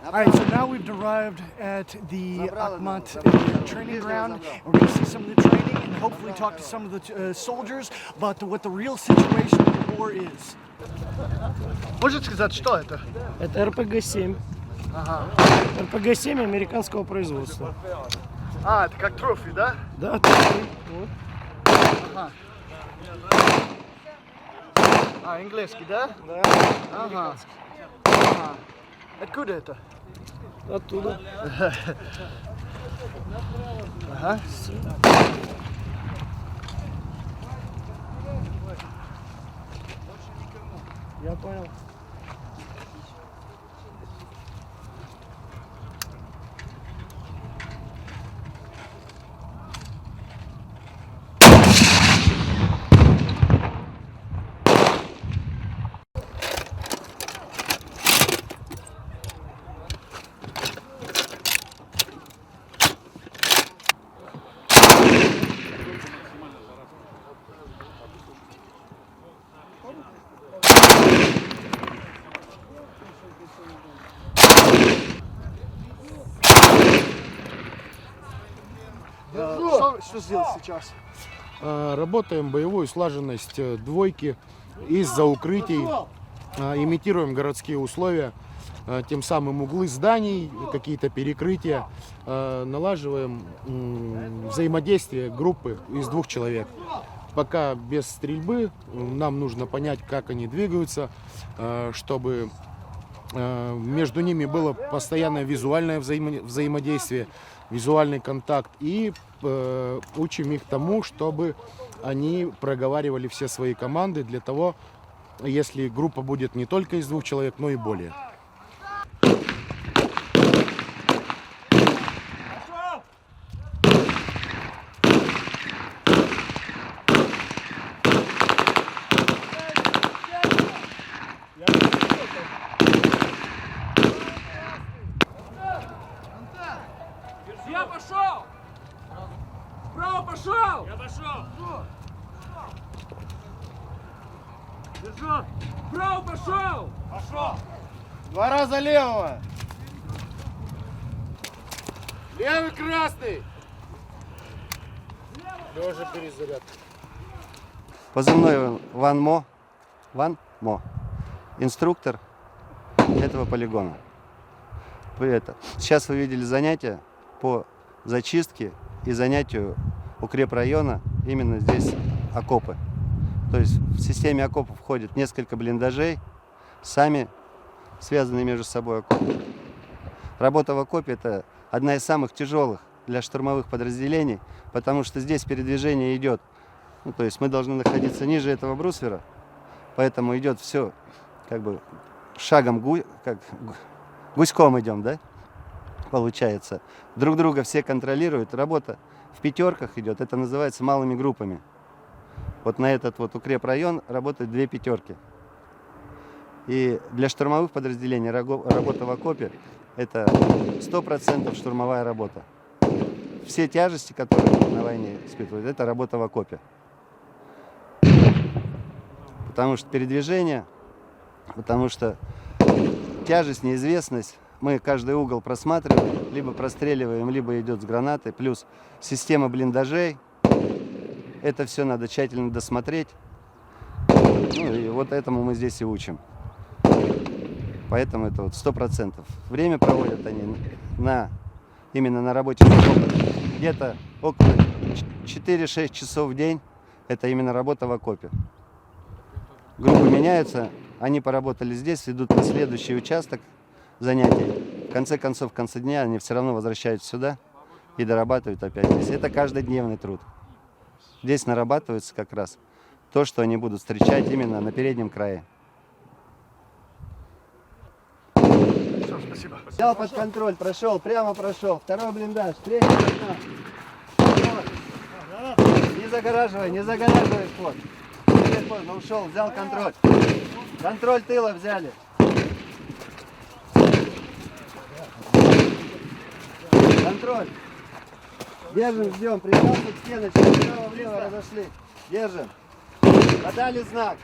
All right, so now we've arrived at the Akhmat training ground. We're going to see some of the training and hopefully talk to some of the soldiers about what the real situation of the war is. Можете сказать, что это? Это РПГ-7. Ага. РПГ-7 американского производства. А, это как трофей, да? Да, трофей. Вот. Ага. А, английский, да? Да. Ага. Ага. Откуда это? Оттуда. Ага. Я понял. Что сделать сейчас? Работаем боевую слаженность двойки из-за укрытий, имитируем городские условия, тем самым углы зданий, какие-то перекрытия, налаживаем взаимодействие группы из 2 человек. Пока без стрельбы, нам нужно понять, как они двигаются, чтобы между ними было постоянное визуальное взаимодействие, визуальный контакт, и учим их тому, чтобы они проговаривали все свои команды для того, если группа будет не только из 2 человек, но и более. Я пошел! Вправо пошел! Я пошел! Держу! Вправо пошел! Пошел! 2 раза левого! Левый красный! Лежа перезаряд. Позывной Ван Мо. Инструктор этого полигона. Сейчас вы видели занятия по зачистке и занятию укрепрайона, именно здесь окопы. То есть в системе окопов входит несколько блиндажей, сами связанные между собой окопы. Работа в окопе – это одна из самых тяжелых для штурмовых подразделений, потому что здесь передвижение идет. То есть мы должны находиться ниже этого брусвера, поэтому идет все как бы шагом, как гуськом идем, да? Получается. Друг друга все контролируют. Работа в пятерках идет. Это называется малыми группами. Вот на этот вот укрепрайон работают 2 пятерки. И для штурмовых подразделений работа в окопе – это 100% штурмовая работа. Все тяжести, которые на войне испытывают, это работа в окопе. Потому что передвижение, потому что тяжесть, неизвестность. Мы каждый угол просматриваем, либо простреливаем, либо идет с гранатой. Плюс система блиндажей. Это все надо тщательно досмотреть. Ну и вот этому мы здесь и учим. Поэтому это вот 100%. Время проводят они именно на работе где-то около 4-6 часов в день. Это именно работа в окопе. Группы меняются, они поработали здесь, идут на следующий участок занятий. В конце концов, в конце дня они все равно возвращаются сюда и дорабатывают опять здесь. Это каждодневный труд. Здесь нарабатывается как раз то, что они будут встречать именно на переднем крае. Все, спасибо. Взял под контроль, прошел, прямо прошел. 2-й блиндаж, 3-й блиндаж. Не загораживай вход. Но ушел, взял контроль. Контроль тыла взяли. Контроль. Держим, ждем. Прижался к стеночке. Вправо-влево разошли. Держим. Подали знак.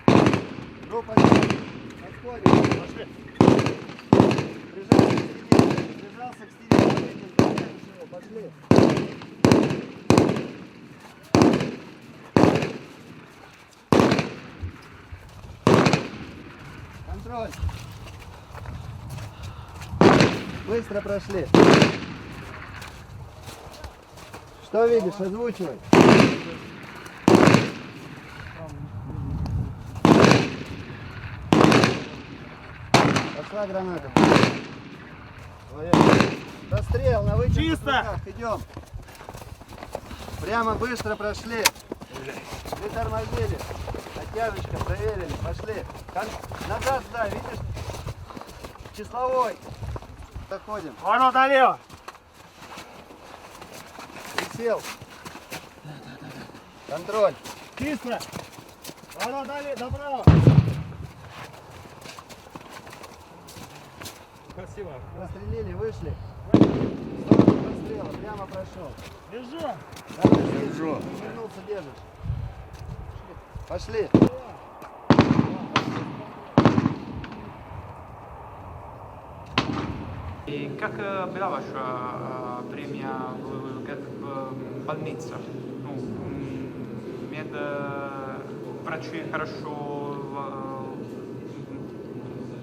Группа. Подходим. Прижались к Остался к стене. Пошли. Контроль. Быстро прошли. Что видишь? Озвучивай. Пошла граната. Расстрел на вытянутых руках. Идем. Прямо быстро прошли. Притормозили. Оттяжечка проверили. Пошли. Назад, да, видишь? Числовой. Заходим. Воно налево. Присел. Контроль. Чисто. Воно дали направо. Красиво. Прострелили, вышли. В сторону расстрела. Прямо прошел. Держу. Держу. Вернулся, держишь. Пошли. И как была ваша время в больнице? Ну, медврачи хорошо,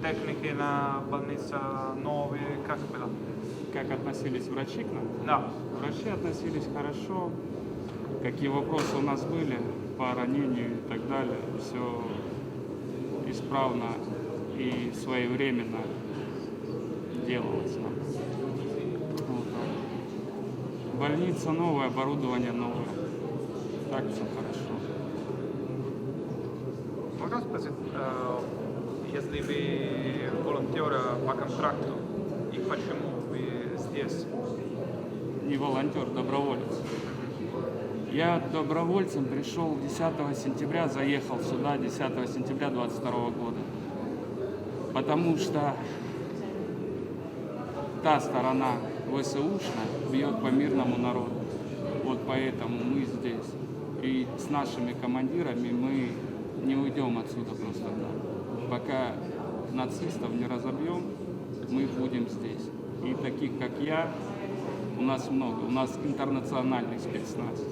техники на больнице новые, как было? Как относились врачи к нам? Да. Врачи относились хорошо. Какие вопросы у нас были по ранению и так далее. Все исправно и своевременно делалось нам. Вот так. Больница новая, оборудование новое. Так все хорошо. Можно спросить, если вы волонтер по контракту, и почему вы здесь? Не волонтер, доброволец. Я добровольцем пришел 10 сентября, заехал сюда 10 сентября 22 года. Потому что та сторона ВСУшная бьет по мирному народу. Вот поэтому мы здесь. И с нашими командирами мы не уйдем отсюда просто так. Пока нацистов не разобьем, мы будем здесь. И таких, как я, у нас много. У нас интернациональный спецназ.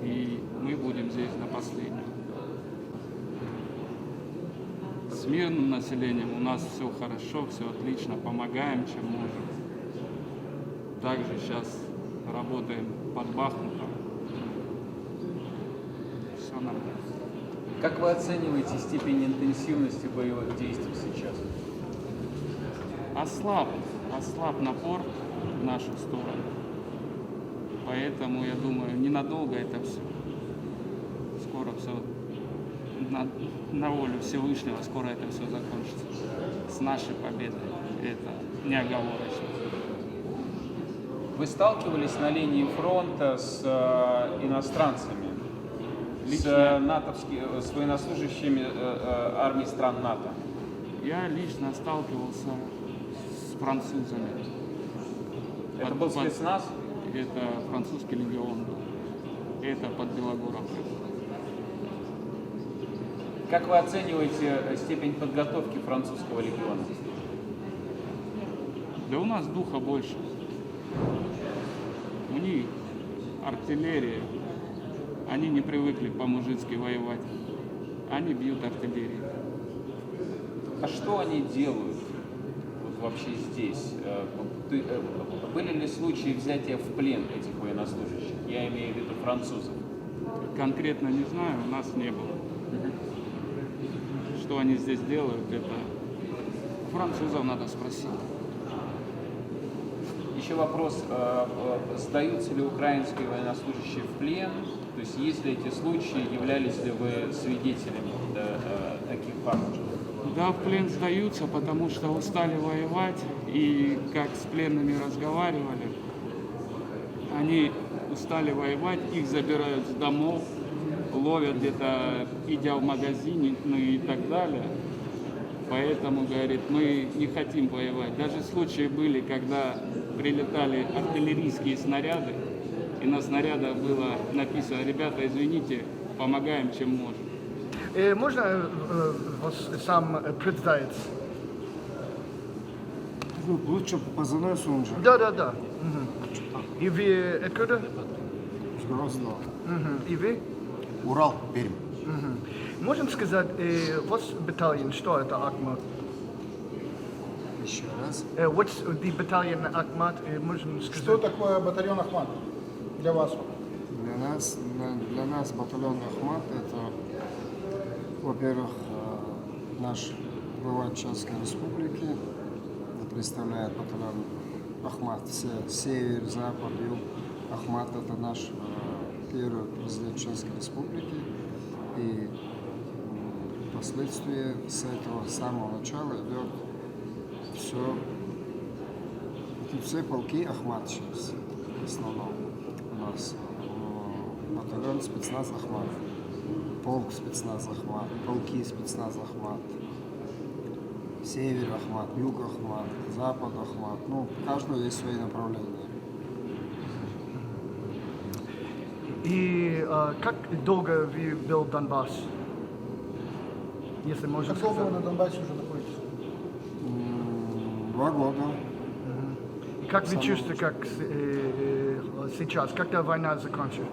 И мы будем здесь до последнего. С мирным населением у нас все хорошо, все отлично, помогаем, чем можем. Также сейчас работаем под Бахмутом. Все нормально. Как вы оцениваете степень интенсивности боевых действий сейчас? Ослаб напор в нашу сторону. Поэтому, я думаю, ненадолго это все. Скоро все на волю Всевышнего, скоро это все закончится. С нашей победой. Это неоговорочно. Вы сталкивались на линии фронта с иностранцами, с военнослужащими армии стран НАТО? Я лично сталкивался с французами. Это был спецназ? Это французский легион был. Это под Белогоровкой. Как вы оцениваете степень подготовки французского легиона? Да у нас духа больше. У них артиллерия. Они не привыкли по-мужицки воевать. Они бьют артиллерией. А что они делают вот вообще здесь? Были ли случаи взятия в плен этих военнослужащих? Я имею в виду французов. Конкретно не знаю, у нас не было. Что они здесь делают, это французов надо спросить. Еще вопрос, сдаются ли украинские военнослужащие в плен? То есть, есть ли эти случаи, являлись ли вы свидетелями таких фактов? Да, в плен сдаются, потому что устали воевать, и как с пленными разговаривали, они устали воевать, их забирают с домов, ловят где-то, идя в магазин, ну и так далее. Поэтому, говорит, мы не хотим воевать. Даже случаи были, когда прилетали артиллерийские снаряды, и на снарядах было написано: ребята, извините, помогаем, чем можем. Можно вас сам представить? Ну, лучше позывной Сунжа. Да. И вы откуда? С Грозного. И вы? Урал, Пермь. Можем сказать, what's battalion, что это Ахмат? Еще раз. What's the battalion Ахмат? Можем Что сказать? такое батальон Ахмат для вас? Для нас батальон Ахмат это, во-первых, наш глава Чеченской Республики представляет батальон Ахмат. Все север, запад, юг. Ахмат это наш первый президент Чеченской Республики. И впоследствии с этого самого начала идет все полки Ахмат сейчас в основном у нас. Батальон спецназ Ахмат, полк спецназ Ахмат, полки спецназ Ахмат, север Ахмат, юг Ахмат, запад Ахмат. Ну, у каждого есть свои направления. И как долго вы был в Донбасс? Если можно Как долго вы сказать. на Донбассе уже находитесь? 2 года. И как вы чувствуете, как сейчас, когда война закончится?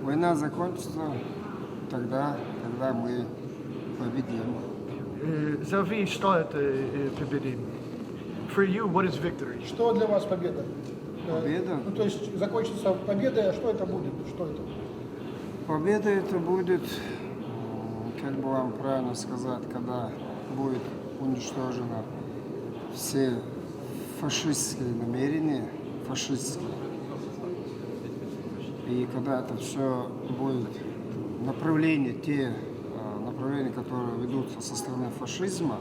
Война закончится тогда, когда мы победим. За вы, что это победим? For you, what is victory? Что для вас победа? Победа? Ну, то есть закончится победой, а что это будет? Что это? Победа это будет, как бы вам правильно сказать, когда будет уничтожено все фашистские намерения, фашистские. И когда это все будет те направления, которые ведутся со стороны фашизма,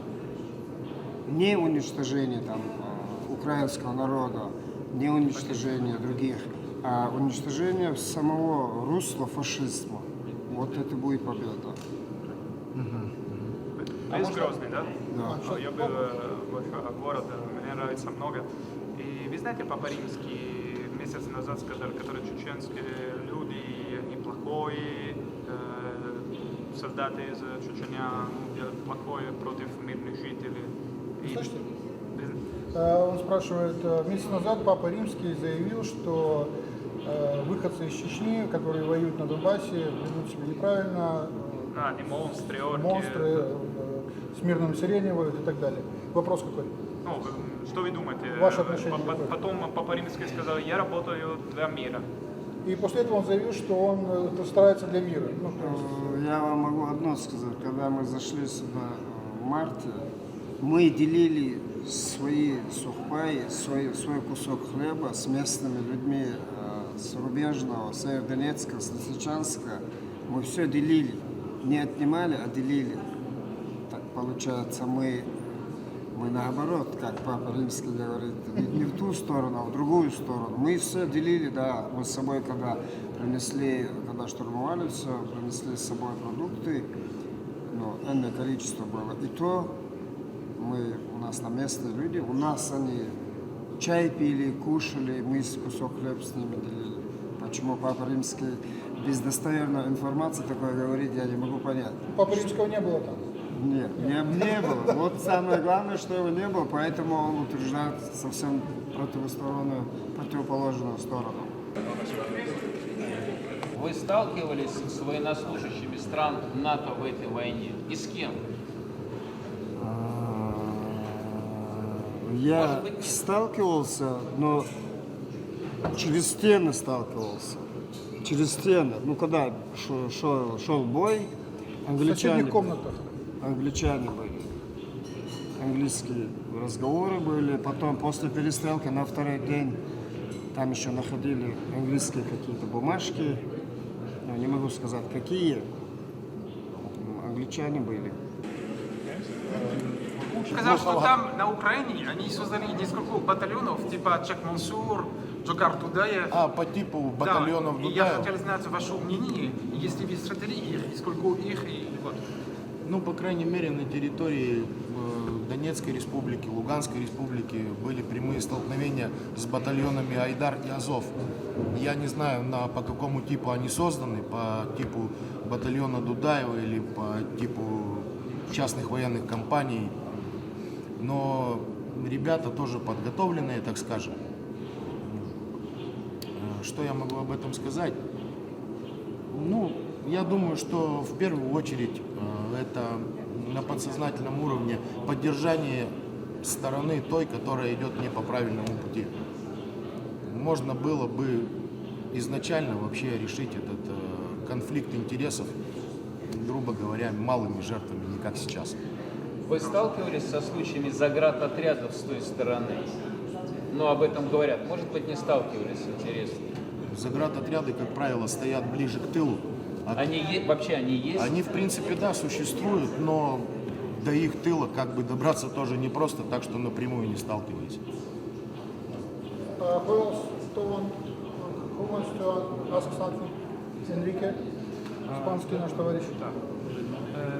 не уничтожение там украинского народа, не уничтожение других, а уничтожение самого русла фашизма. Вот это будет победа. Вы из Грозный, да? Да. Я был в город, мне нравится много. И вы знаете, Папа Римский месяц назад сказал, которые чеченские люди неплохие, солдаты из Чечня делают плохое против мирных жителей. И- Слышите? Он спрашивает, месяц назад Папа Римский заявил, что выходцы из Чечни, которые воюют на Донбассе, ведут себя неправильно, они монстры, орки. монстры, с мирным населением воюют и так далее. Вопрос какой? Ну, что вы думаете? Ваше отношение какое? Потом Папа Римский сказал, я работаю для мира. И после этого он заявил, что он старается для мира. Ну, то есть, Я вам могу одно сказать. Когда мы зашли сюда в марте, мы делили свои сухпаи, свой кусок хлеба с местными людьми с Рубежного, Северодонецка, с Лисичанска. Мы все делили. Не отнимали, а делили. Так получается, мы наоборот, как Папа Римский говорит, не в ту сторону, а в другую сторону. Мы все делили, да, мы с собой, когда штурмовали все, принесли с собой продукты, энное количество было. И то у нас там местные люди, у нас они чай пили, кушали, мы кусок хлеба с ними делили. Почему Папа Римский без достоверной информации такое говорит, я не могу понять. Папы Римского не было там. Нет, не было. Вот самое главное, что его не было, поэтому он утверждает совсем противоположную сторону. Вы сталкивались с военнослужащими стран НАТО в этой войне? И с кем? Я сталкивался, но через стены сталкивался. Через стены. Ну, когда шел бой, В соседних комнатах. англичане были. Английские разговоры были. Потом после перестрелки на второй день там еще находили английские какие-то бумажки. Но не могу сказать, какие. Англичане были. Сказал, что там на Украине они создали несколько батальонов, типа Чак Мансур, Джокар Тудаев. По типу батальонов Да, и я Дудаева? хотел знать ваше мнение, если вы встретили их, и сколько их, и вот. Ну, по крайней мере, на территории Донецкой республики, Луганской республики были прямые столкновения с батальонами Айдар и Азов. Я не знаю, по какому типу они созданы, по типу батальона Дудаева или по типу частных военных компаний, но ребята тоже подготовленные, так скажем. Что я могу об этом сказать? Ну, я думаю, что в первую очередь это на подсознательном уровне поддержание стороны той, которая идет не по правильному пути. Можно было бы изначально вообще решить этот конфликт интересов, грубо говоря, малыми жертвами, не как сейчас. Вы сталкивались со случаями заградотрядов с той стороны? Ну, об этом говорят. Может быть, не сталкивались, интересно. Заградотряды, как правило, стоят ближе к тылу. Вообще они есть? Они, в принципе, да, существуют, но до их тыла как бы добраться тоже непросто, так что напрямую не сталкивались. Who wants to ask something? Enrique, испанский наш товарищ.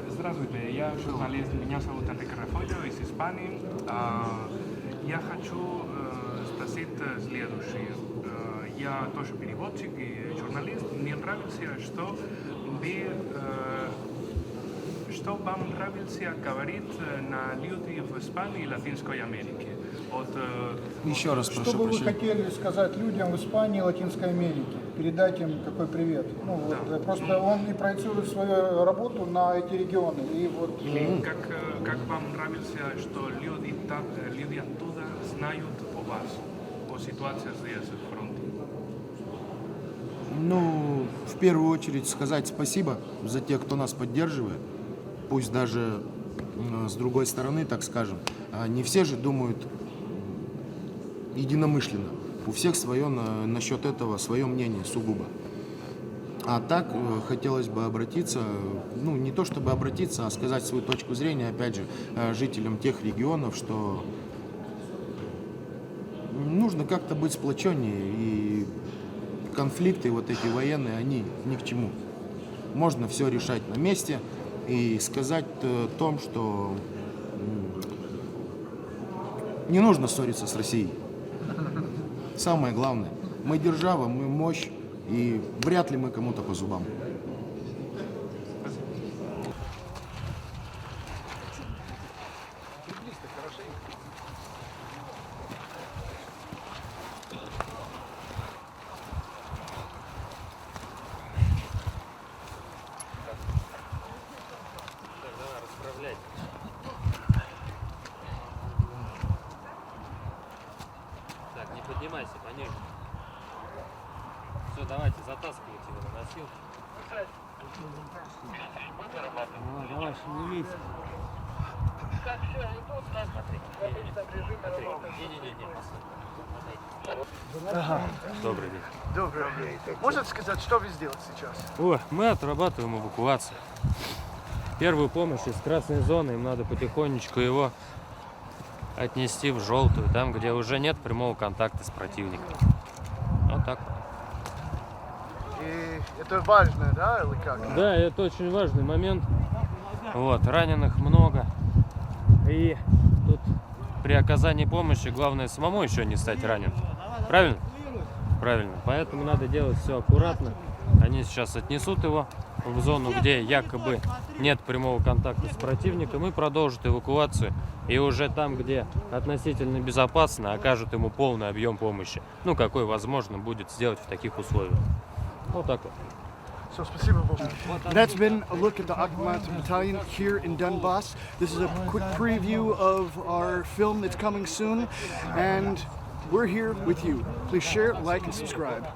Здравствуйте, я журналист, меня зовут Enrique Refollo из Испании. Я хочу спросить следующее. Я тоже переводчик и журналист. Мне нравится, что вам нравится говорить на люди в Испании и Латинской Америке. Еще раз прошу Что бы вы прощения. хотели сказать людям в Испании и Латинской Америке? Передать им какой привет? Ну, вот, просто он и проецирует свою работу на эти регионы. И вот, как вам нравится, что люди оттуда знают о вас, о ситуации здесь, в фронте? Ну, в первую очередь сказать спасибо за тех, кто нас поддерживает. Пусть даже с другой стороны, так скажем. Не все же думают единомышленно. У всех свое насчет этого, свое мнение сугубо. А так хотелось бы обратиться, ну не то чтобы обратиться, а сказать свою точку зрения, опять же, жителям тех регионов, что нужно как-то быть сплоченнее, и конфликты вот эти военные, они ни к чему. Можно все решать на месте и сказать о том, что не нужно ссориться с Россией. Самое главное, мы держава, мы мощь, и вряд ли мы кому-то по зубам. Так, не поднимайся, пониже. Все, давайте, затаскивайте его на носилку. Давай, шевелись. Ага. Добрый день. Добрый день. Можете сказать, что вы сделали сейчас? О, мы отрабатываем эвакуацию. Первую помощь из красной зоны, им надо потихонечку его отнести в желтую, там, где уже нет прямого контакта с противником. Вот так вот. И это важно, да, или как? Да, это очень важный момент. Вот, раненых много. И тут при оказании помощи главное самому еще не стать раненым. Правильно? Правильно. Поэтому надо делать все аккуратно. Они сейчас отнесут его в зону, где якобы нет прямого контакта с противником, и продолжат эвакуацию. И уже там, где относительно безопасно, окажут ему полный объем помощи. Ну, какой возможно будет сделать в таких условиях. Вот так вот. So, спасибо большое. That's been a look at the Akhmat Battalion here in Donbass. This is a quick preview of our film that's coming soon, and we're here with you. Please share, like, and subscribe.